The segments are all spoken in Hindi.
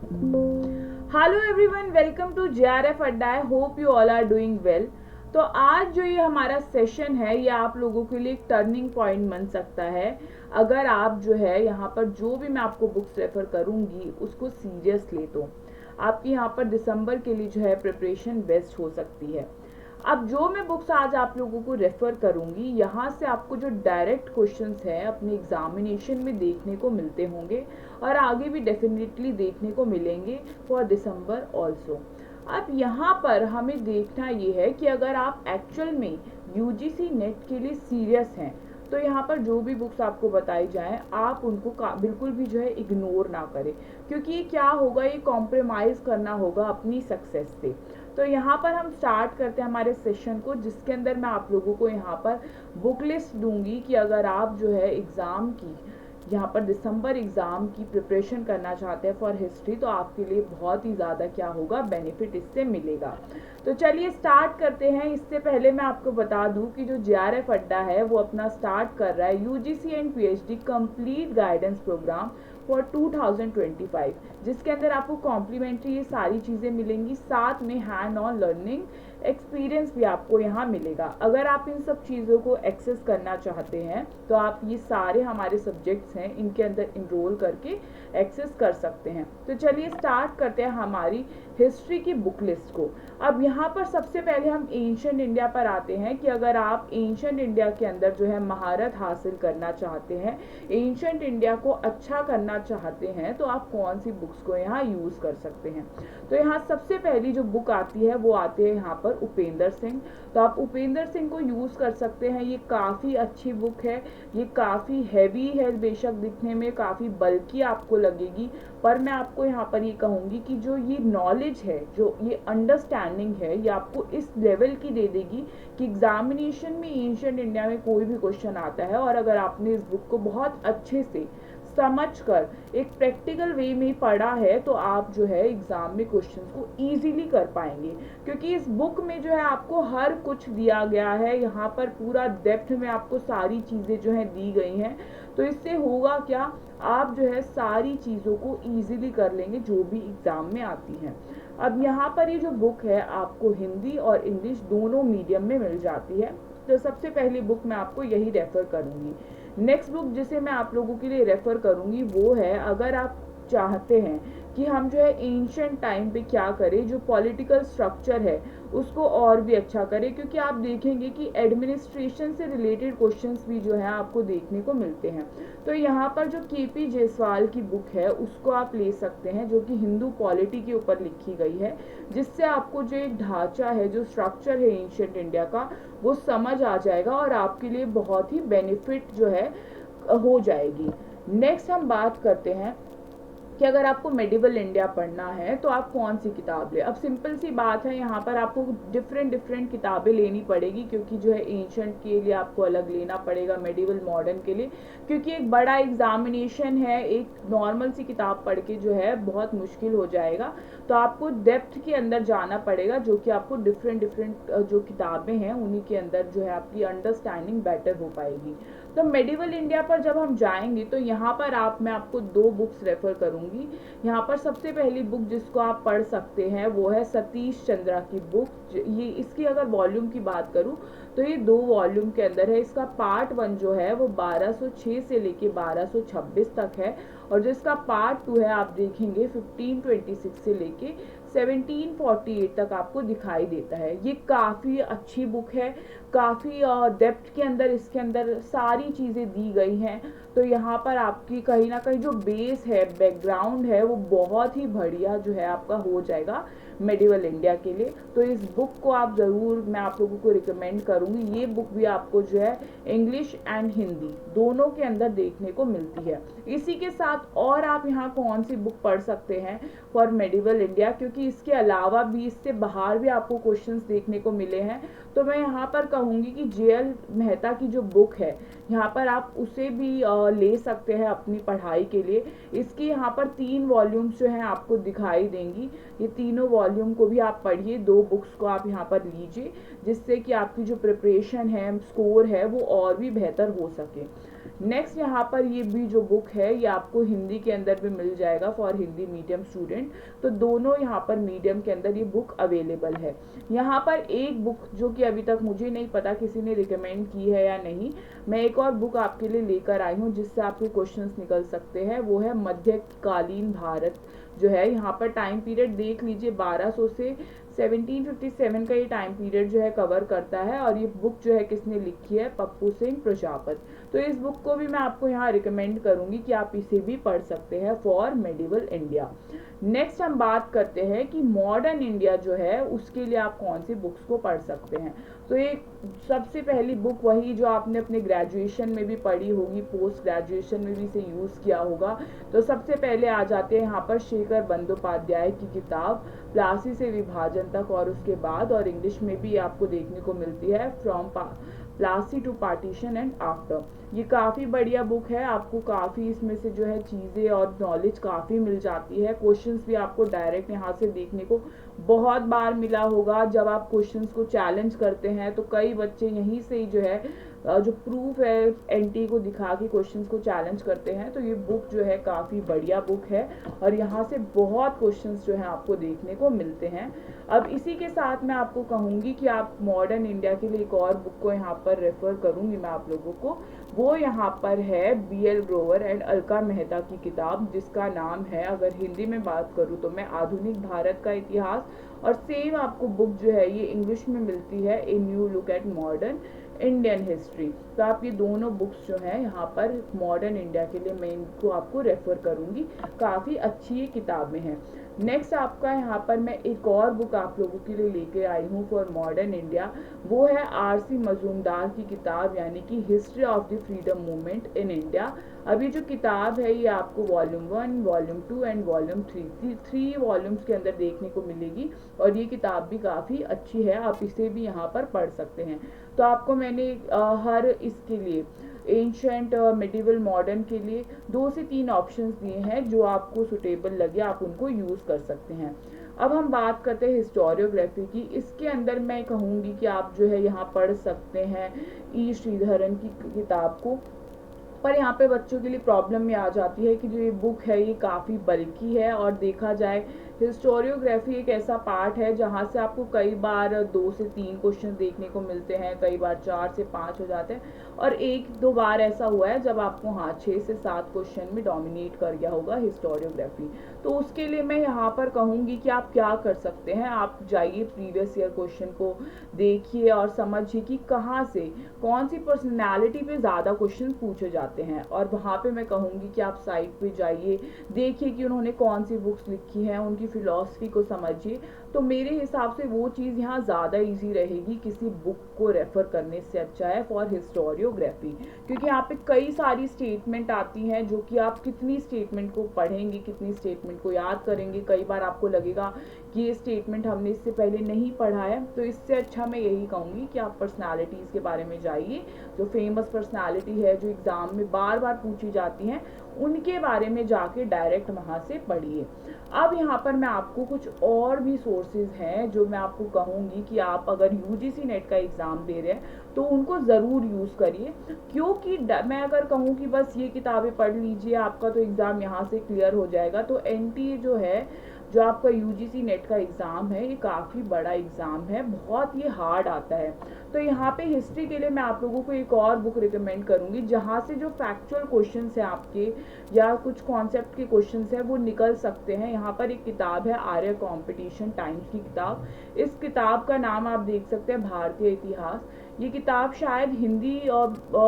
Hello everyone, welcome to JRF Adda. I hope you all are doing well. तो आज जो ये हमारा सेशन है ये आप लोगों के लिए एक टर्निंग पॉइंट बन सकता है अगर आप जो है यहाँ पर जो भी मैं आपको बुक्स रेफर करूँगी उसको सीरियस ले तो आपकी यहाँ पर दिसंबर के लिए जो है प्रिपरेशन बेस्ट हो सकती है। अब जो मैं बुक्स आज आप लोगों को रेफर करूंगी यहाँ से आपको जो डायरेक्ट क्वेश्चंस हैं अपने एग्जामिनेशन में देखने को मिलते होंगे और आगे भी डेफिनेटली देखने को मिलेंगे फॉर दिसंबर ऑल्सो। अब यहाँ पर हमें देखना ये है कि अगर आप एक्चुअल में यूजीसी नेट के लिए सीरियस हैं तो यहाँ पर जो भी बुक्स आपको बताई जाएं आप उनको बिल्कुल भी जो है इग्नोर ना करें, क्योंकि ये क्या होगा, ये कॉम्प्रोमाइज़ करना होगा अपनी सक्सेस से। तो यहाँ पर हम स्टार्ट करते हैं हमारे सेशन को, जिसके अंदर मैं आप लोगों को यहाँ पर बुक लिस्ट दूंगी कि अगर आप जो है एग्ज़ाम की यहाँ पर दिसंबर एग्ज़ाम की प्रिपरेशन करना चाहते हैं फॉर हिस्ट्री तो आपके लिए बहुत ही ज़्यादा क्या होगा, बेनिफिट इससे मिलेगा। तो चलिए स्टार्ट करते हैं। इससे पहले मैं आपको बता दूं कि जो जेआरएफ अड्डा है वो अपना स्टार्ट कर रहा है UGC and PhD complete guidance programme for 2025, जिसके अंदर आपको कॉम्प्लीमेंट्री ये सारी चीज़ें मिलेंगी, साथ में हैंड ऑन लर्निंग एक्सपीरियंस भी आपको यहाँ मिलेगा। अगर आप इन सब चीज़ों को एक्सेस करना चाहते हैं तो आप ये सारे हमारे सब्जेक्ट्स हैं इनके अंदर इनरोल करके एक्सेस कर सकते हैं। तो चलिए स्टार्ट करते हैं हमारी हिस्ट्री की बुक लिस्ट को। अब यहाँ पर सबसे पहले हम एंशिएंट इंडिया पर आते हैं कि अगर आप एंशिएंट इंडिया के अंदर जो है महारत हासिल करना चाहते हैं, एंशिएंट इंडिया को अच्छा करना चाहते हैं, तो आप कौन सी बुक्स को यहाँ यूज़ कर सकते हैं। तो यहाँ सबसे पहली जो बुक आती है वो आती है यहाँ पर उपेंद्र सिंह। तो आप उपेंद्र सिंह को यूज़ कर सकते हैं। ये काफ़ी अच्छी बुक है, ये काफ़ी हैवी है, बेशक दिखने में काफ़ी बल्कि आपको लगेगी, पर मैं आपको यहाँ पर ये कहूँगी कि जो ये नॉलेज है, जो ये अंडरस्टैंडिंग है, ये आपको इस लेवल की दे देगी कि एग्जामिनेशन में एंशिएंट इंडिया में कोई भी क्वेश्चन आता है और अगर आपने इस बुक को बहुत अच्छे से समझकर एक प्रैक्टिकल वे में पढ़ा है तो आप जो है एग्जाम में क्वेश्चंस को इजीली कर पाएंगे, क्योंकि इस बुक में जो है आपको हर कुछ दिया गया है। यहाँ पर पूरा डेप्थ में आपको सारी चीज़ें जो है दी गई हैं। तो इससे होगा क्या, आप जो है सारी चीज़ों को इजीली कर लेंगे जो भी एग्ज़ाम में आती हैं। अब यहाँ पर ये जो बुक है आपको हिंदी और इंग्लिश दोनों मीडियम में मिल जाती है। तो सबसे पहली बुक मैं आपको यही रेफ़र करूँगी। नेक्स्ट बुक जिसे मैं आप लोगों के लिए रेफ़र करूँगी वो है, अगर आप चाहते हैं कि हम जो है एंशिएंट टाइम पे क्या करें, जो पॉलिटिकल स्ट्रक्चर है उसको और भी अच्छा करें, क्योंकि आप देखेंगे कि एडमिनिस्ट्रेशन से रिलेटेड क्वेश्चंस भी जो है आपको देखने को मिलते हैं। तो यहाँ पर जो केपी जायसवाल की बुक है उसको आप ले सकते हैं, जो कि हिंदू पॉलिटी के ऊपर लिखी गई है, जिससे आपको जो एक ढांचा है, जो स्ट्रक्चर है एंशिएंट इंडिया का, वो समझ आ जाएगा और आपके लिए बहुत ही बेनिफिट जो है हो जाएगी। नेक्स्ट हम बात करते हैं कि अगर आपको मेडिवल इंडिया पढ़ना है तो आप कौन सी किताब ले। अब सिंपल सी बात है, यहाँ पर आपको डिफरेंट किताबें लेनी पड़ेगी, क्योंकि जो है एंशिएंट के लिए आपको अलग लेना पड़ेगा, मेडिवल मॉडर्न के लिए, क्योंकि एक बड़ा एग्जामिनेशन है। एक नॉर्मल सी किताब पढ़ के जो है बहुत मुश्किल हो जाएगा, तो आपको डेप्थ के अंदर जाना पड़ेगा, जो कि आपको डिफरेंट जो किताबें हैं उन्हीं के अंदर जो है आपकी अंडरस्टैंडिंग बेटर हो पाएगी। तो मेडिवल इंडिया पर जब हम जाएंगे तो यहाँ पर मैं आपको दो बुक्स रेफर करूँगी। यहाँ पर सबसे पहली बुक जिसको आप पढ़ सकते हैं वो है सतीश चंद्रा की बुक। ये इसकी अगर वॉल्यूम की बात करूँ तो ये 2 वॉल्यूम के अंदर है। इसका पार्ट 1 जो है वो 1206 से लेके 1226 तक है, और जो इसका पार्ट 2 है आप देखेंगे 1526 से लेके 1748 तक आपको दिखाई देता है। ये काफ़ी अच्छी बुक है, काफ़ी डेप्थ के अंदर इसके अंदर सारी चीज़ें दी गई हैं। तो यहाँ पर आपकी कहीं ना कहीं जो बेस है, बैकग्राउंड है, वो बहुत ही बढ़िया जो है आपका हो जाएगा मेडिवल इंडिया के लिए। तो इस बुक को आप ज़रूर, मैं आप लोगों को रिकमेंड करूँगी। ये बुक भी आपको जो है इंग्लिश एंड हिंदी दोनों के अंदर देखने को मिलती है। इसी के साथ और आप यहाँ कौन सी बुक पढ़ सकते हैं फॉर मेडिवल इंडिया, क्योंकि इसके अलावा भी, इससे बाहर भी आपको क्वेश्चंस देखने को मिले हैं, तो मैं यहाँ पर कहूँगी कि जेएल मेहता की जो बुक है यहाँ पर आप उसे भी ले सकते हैं अपनी पढ़ाई के लिए। इसकी यहाँ पर 3 वॉल्यूम्स जो हैं आपको दिखाई देंगी। ये तीनों वॉल्यूम को भी आप पढ़िए, 2 बुक्स को आप यहाँ पर लीजिए, जिससे कि आपकी जो प्रिपरेशन है, स्कोर है, वो और भी बेहतर हो सके। नेक्स्ट यहाँ पर ये भी जो बुक है ये आपको हिंदी के अंदर भी मिल जाएगा फॉर हिंदी मीडियम स्टूडेंट, तो दोनों यहाँ पर मीडियम के अंदर ये बुक अवेलेबल है। यहाँ पर एक बुक जो कि अभी तक मुझे नहीं पता किसी ने रिकमेंड की है या नहीं, मैं एक और बुक आपके लिए लेकर आई हूँ जिससे आपके क्वेश्चंस निकल सकते हैं, वो है मध्यकालीन भारत जो है। यहाँ पर टाइम पीरियड देख लीजिए 1200 से 1757 का ये टाइम पीरियड जो है कवर करता है, और ये बुक जो है किसने लिखी है, पप्पू सिंह प्रजापत। तो इस बुक को भी मैं आपको यहाँ रिकमेंड करूँगी कि आप इसे भी पढ़ सकते हैं फॉर मेडिवल इंडिया। नेक्स्ट हम बात करते हैं कि मॉडर्न इंडिया जो है उसके लिए आप कौन सी बुक्स को पढ़ सकते हैं। तो ये सबसे पहली बुक वही जो आपने अपने ग्रेजुएशन में भी पढ़ी होगी, पोस्ट ग्रेजुएशन में भी इसे यूज़ किया होगा। तो सबसे पहले आ जाते हैं यहाँ पर शेखर बंदोपाध्याय की किताब प्लासी से विभाजन तक, और उसके बाद और इंग्लिश में भी आपको देखने को मिलती है from Plassey to partition and after. ये काफ़ी बढ़िया बुक है, आपको काफ़ी इसमें से जो है चीज़ें और नॉलेज काफ़ी मिल जाती है। क्वेश्चंस भी आपको डायरेक्ट यहाँ से देखने को बहुत बार मिला होगा, जब आप क्वेश्चंस को चैलेंज करते हैं तो कई बच्चे यहीं से ही जो है जो प्रूफ है एनटी को दिखा के क्वेश्चंस को चैलेंज करते हैं। तो ये बुक जो है काफ़ी बढ़िया बुक है और यहाँ से बहुत क्वेश्चंस जो है आपको देखने को मिलते हैं। अब इसी के साथ मैं आपको कहूँगी कि आप मॉडर्न इंडिया के लिए एक और बुक को यहाँ पर रेफर करूँगी मैं आप लोगों को, वो यहाँ पर है BL ग्रोवर एंड अलका मेहता की किताब, जिसका नाम है, अगर हिंदी में बात करूँ तो मैं आधुनिक भारत का इतिहास, और सेम आपको बुक जो है ये इंग्लिश में मिलती है a new look at modern Indian history. तो आप ये दोनों बुक्स जो हैं यहाँ पर मॉडर्न इंडिया के लिए मैं इनको आपको रेफर करूँगी, काफ़ी अच्छी ये किताबें हैं। नेक्स्ट आपका यहाँ पर मैं एक और बुक आप लोगों के लिए लेके आई हूँ फॉर मॉडर्न इंडिया, वो है RC मजूमदार की किताब, यानी कि history of the freedom movement in India. अभी जो किताब है ये आपको volume 1, volume 2 and volume 3 volumes के अंदर देखने को मिलेगी, और ये किताब भी काफ़ी अच्छी है, आप इसे भी यहाँ पर पढ़ सकते हैं। तो आपको मैंने हर इसके लिए एंशंट, मिडिवल, मॉडर्न के लिए 2 से 3 ऑप्शंस दिए हैं, जो आपको सुटेबल लगे आप उनको यूज़ कर सकते हैं। अब हम बात करते हैं हिस्टोरियोग्राफी की। इसके अंदर मैं कहूँगी कि आप जो है यहाँ पढ़ सकते हैं E श्रीधरन की किताब को, पर यहाँ पे बच्चों के लिए प्रॉब्लम ये आ जाती है कि जो ये बुक है ये काफ़ी बल्की है, और देखा जाए हिस्टोरियोग्राफी एक ऐसा पार्ट है जहाँ से आपको कई बार 2 से 3 क्वेश्चन देखने को मिलते हैं, कई बार 4 से 5 हो जाते हैं, और 1-2 बार ऐसा हुआ है जब आपको 6 से 7 क्वेश्चन में डोमिनेट कर गया होगा हिस्टोरियोग्राफी। तो उसके लिए मैं यहाँ पर कहूँगी कि आप क्या कर सकते हैं, आप जाइए प्रीवियस ईयर क्वेश्चन को देखिए और समझिए कि कहाँ से कौन सी पर्सनैलिटी पे ज़्यादा क्वेश्चन पूछे जाते हैं, और वहाँ पे मैं कहूँगी कि आप साइट पे जाइए, देखिए कि उन्होंने कौन सी बुक्स लिखी हैं, उनकी फिलॉसफी को समझिए। तो मेरे हिसाब से वो चीज़ यहाँ ज़्यादा इजी रहेगी किसी बुक को रेफ़र करने से अच्छा है फॉर हिस्टोरियोग्राफी, क्योंकि यहाँ पे कई सारी स्टेटमेंट आती हैं जो कि आप कितनी स्टेटमेंट को पढ़ेंगे, कितनी स्टेटमेंट को याद करेंगे। कई बार आपको लगेगा कि ये स्टेटमेंट हमने इससे पहले नहीं पढ़ा है, तो इससे अच्छा मैं यही कहूँगी कि आप पर्सनालिटीज़ के बारे में जाइए, जो फेमस पर्सनालिटी है जो एग्ज़ाम में बार बार पूछी जाती हैं, उनके बारे में जाके डायरेक्ट वहाँ से पढ़िए। अब यहाँ पर मैं आपको कुछ और भी सोर्सेज हैं जो मैं आपको कहूँगी कि आप अगर UGC नेट का एग्ज़ाम दे रहे हैं तो उनको ज़रूर यूज़ करिए, क्योंकि मैं अगर कहूँ कि बस ये किताबें पढ़ लीजिए आपका तो एग्ज़ाम यहाँ से क्लियर हो जाएगा, तो NTA जो है, जो आपका UGC नेट का एग्ज़ाम है, ये काफ़ी बड़ा एग्ज़ाम है, बहुत ये हार्ड आता है। तो यहाँ पे हिस्ट्री के लिए मैं आप लोगों को एक और बुक रिकमेंड करूँगी जहाँ से जो फैक्चुअल क्वेश्चंस हैं आपके या कुछ कॉन्सेप्ट के क्वेश्चंस हैं वो निकल सकते हैं। यहाँ पर एक किताब है आर्य कॉम्पिटिशन टाइम्स की किताब, इस किताब का नाम आप देख सकते हैं भारतीय इतिहास। ये किताब शायद हिंदी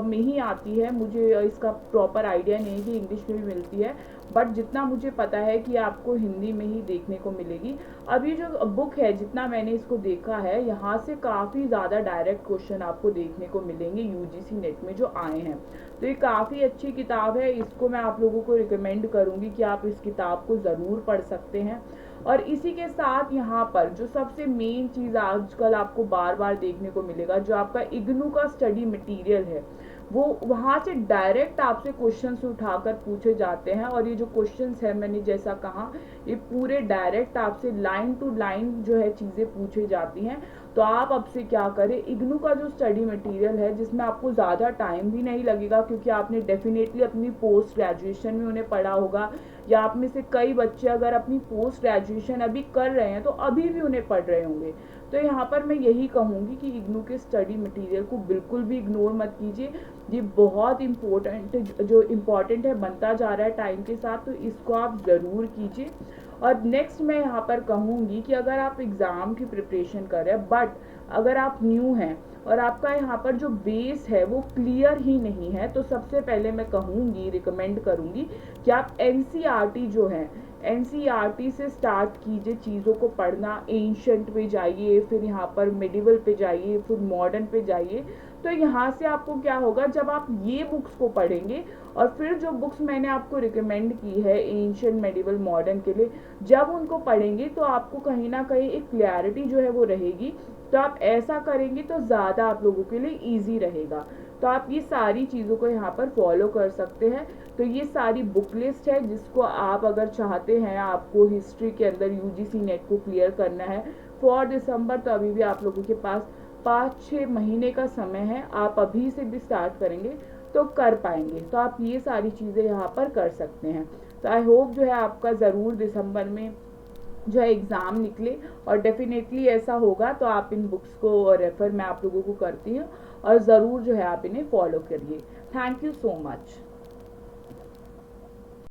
में ही आती है, मुझे इसका प्रॉपर आइडिया नहीं कि इंग्लिश में भी मिलती है, बट जितना मुझे पता है कि आपको हिंदी में ही देखने को मिलेगी। अब ये जो बुक है, जितना मैंने इसको देखा है, यहाँ से काफ़ी ज़्यादा डायरेक्ट क्वेश्चन आपको देखने को मिलेंगे UGC नेट में जो आए हैं। तो ये काफ़ी अच्छी किताब है, इसको मैं आप लोगों को रिकमेंड करूँगी कि आप इस किताब को ज़रूर पढ़ सकते हैं। और इसी के साथ यहाँ पर जो सबसे मेन चीज़ आजकल आपको बार बार देखने को मिलेगा, जो आपका इग्नू का स्टडी मटेरियल है, वो वहाँ से डायरेक्ट आपसे क्वेश्चंस उठाकर पूछे जाते हैं, और ये जो क्वेश्चंस है मैंने जैसा कहा ये पूरे डायरेक्ट आपसे लाइन टू लाइन जो है चीज़ें पूछी जाती हैं। तो आप अब से क्या करें, इग्नू का जो स्टडी मटेरियल है जिसमें आपको ज़्यादा टाइम भी नहीं लगेगा, क्योंकि आपने डेफिनेटली अपनी पोस्ट ग्रेजुएशन में उन्हें पढ़ा होगा, या आप में से कई बच्चे अगर अपनी पोस्ट ग्रेजुएशन अभी कर रहे हैं तो अभी भी उन्हें पढ़ रहे होंगे। तो यहाँ पर मैं यही कहूँगी कि इग्नू के स्टडी मटेरियल को बिल्कुल भी इग्नोर मत कीजिए। ये बहुत इम्पोर्टेंट है, बनता जा रहा है टाइम के साथ, तो इसको आप ज़रूर कीजिए। और नेक्स्ट मैं यहाँ पर कहूँगी कि अगर आप एग्ज़ाम की प्रिपरेशन कर रहे हैं बट अगर आप न्यू हैं और आपका यहाँ पर जो बेस है वो क्लियर ही नहीं है, तो सबसे पहले मैं कहूँगी, रिकमेंड करूँगी कि आप एनसीईआरटी जो है, एनसीईआरटी से स्टार्ट कीजिए चीज़ों को पढ़ना। एंशंट पे जाइए, फिर यहाँ पर मेडिवल पे जाइए, फिर मॉडर्न पे जाइए। तो यहाँ से आपको क्या होगा, जब आप ये बुक्स को पढ़ेंगे और फिर जो बुक्स मैंने आपको रिकमेंड की है एंशिएंट मेडिवल मॉडर्न के लिए, जब उनको पढ़ेंगे तो आपको कहीं ना कहीं एक क्लैरिटी जो है वो रहेगी। तो आप ऐसा करेंगे तो ज़्यादा आप लोगों के लिए ईजी रहेगा। तो आप ये सारी चीज़ों को यहाँ पर फॉलो कर सकते हैं। तो ये सारी बुक लिस्ट है जिसको आप अगर चाहते हैं आपको हिस्ट्री के अंदर यूजीसी नेट को क्लियर करना है फॉर दिसंबर, तो अभी भी आप लोगों के पास 5-6 महीने का समय है। आप अभी से भी स्टार्ट करेंगे तो कर पाएंगे। तो आप ये सारी चीज़ें यहाँ पर कर सकते हैं। तो आई होप जो है आपका ज़रूर दिसंबर में जो है एग्ज़ाम निकले, और डेफिनेटली ऐसा होगा। तो आप इन बुक्स को रेफ़र मैं आप लोगों को करती हूँ, और ज़रूर जो है आप इन्हें फॉलो करिए। Thank you so much.